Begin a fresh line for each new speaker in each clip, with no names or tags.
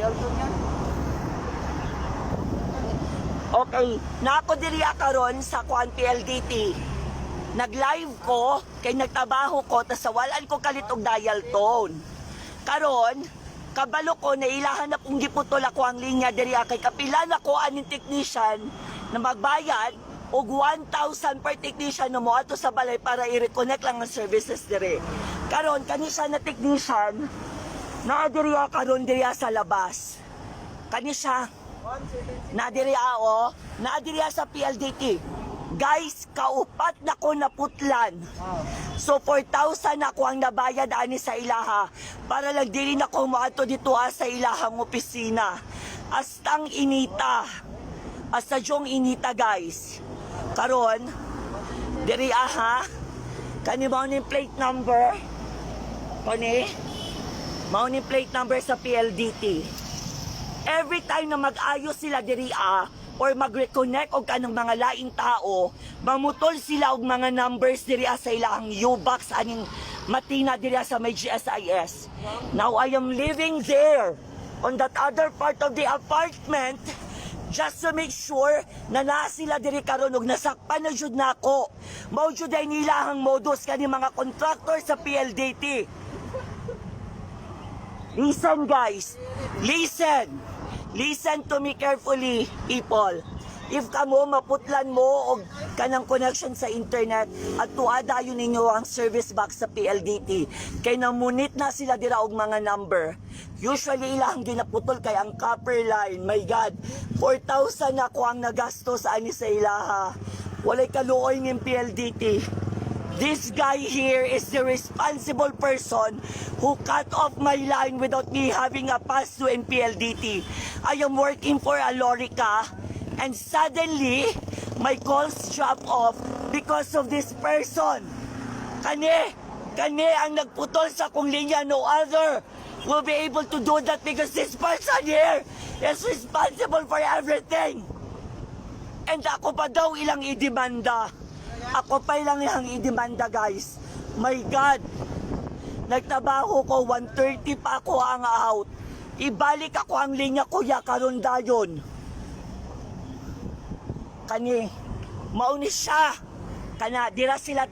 dial to niya.
Okay, nako diri karon sa Kuan PLDT. Nag-live ko, kay nagtrabaho ko, tas sawalan ko kalit og dial tone. Karon, kabalo ko na ilahan na kong giputol ako ang linya diri kay kapila na ko aning technician na magbayad og 1,000 per technician no mo ato sa balay para i-reconnect lang ang services diri. Karon kanisa na technician na diri karon diri sa labas. Kanisa na diri sa PLDT. Guys, kaupat na ko na putlan. So 4,000 na ko ang nabayad ani sa ilaha para lang dili na ko moadto dito sa ilahang opisina. Astang inita. Asta jong inita guys. Karon diri kani mao ni plate number. Kani mao ni plate number sa PLDT. Every time na mag-ayos sila diri or mag-reconnect og kanang mga laing tao, mamutol sila og mga numbers diri sa ilang U-box aning matina diri sa may GSIS. Now I am living there on that other part of the apartment just to make sure na naa sila diri karon og nasakpan na jud nako. Mao jud ay nilahang modus kani mga contractor sa PLDT. Listen guys, listen to me carefully, people. If kamo maputlan mo og kanang connection sa internet at tuada yun ninyo ang service box sa PLDT, kay namunit na sila dira og mga number. Usually ilang ginaputol kay ang copper line. My God, 4,000 na ko ang nagastos ani sa ilaha. Walay kaluoy ng PLDT. This guy here is the responsible person who cut off my line without me having a pass to in PLDT. I am working for Alorica and suddenly my calls drop off because of this person. Kani ang nagputol sa kong linya. No other will be able to do that because this person here is responsible for everything. And ako pa daw ilang idemanda. Ako pa ilang idemanda guys. My God. Nagtrabaho ko, 1:30 pa ako ang out. Ibalik ako ang linya kuya karon dayon. Kani, mauni siya. Kana, dira sila,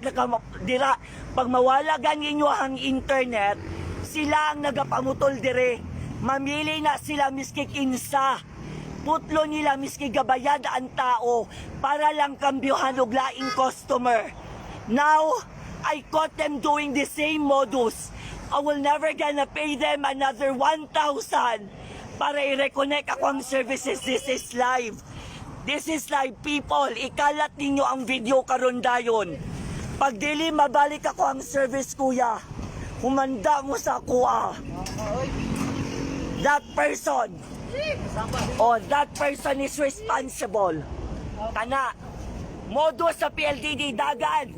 dira, pag mawalagan ninyo ang internet, sila ang nagapamutol dire. Mamili na sila miski kinsa. Putlo nila miski gabayad ang tao para lang kambyuhan og laing customer. Now, I caught them doing the same modus. I will never gonna pay them another 1,000 para i-reconnect ako ang services. This is live. This is live, people. Ikalat ninyo ang video karon dayon. Pag dili mabalik ako ang service kuya, humanda mo sa kuha. That person that person is responsible. Kana, modus sa PLDT dagan.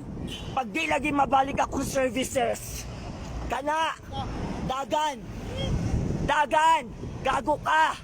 Pag di lagi mabalik akong services. Kana, dagan. Gago ka.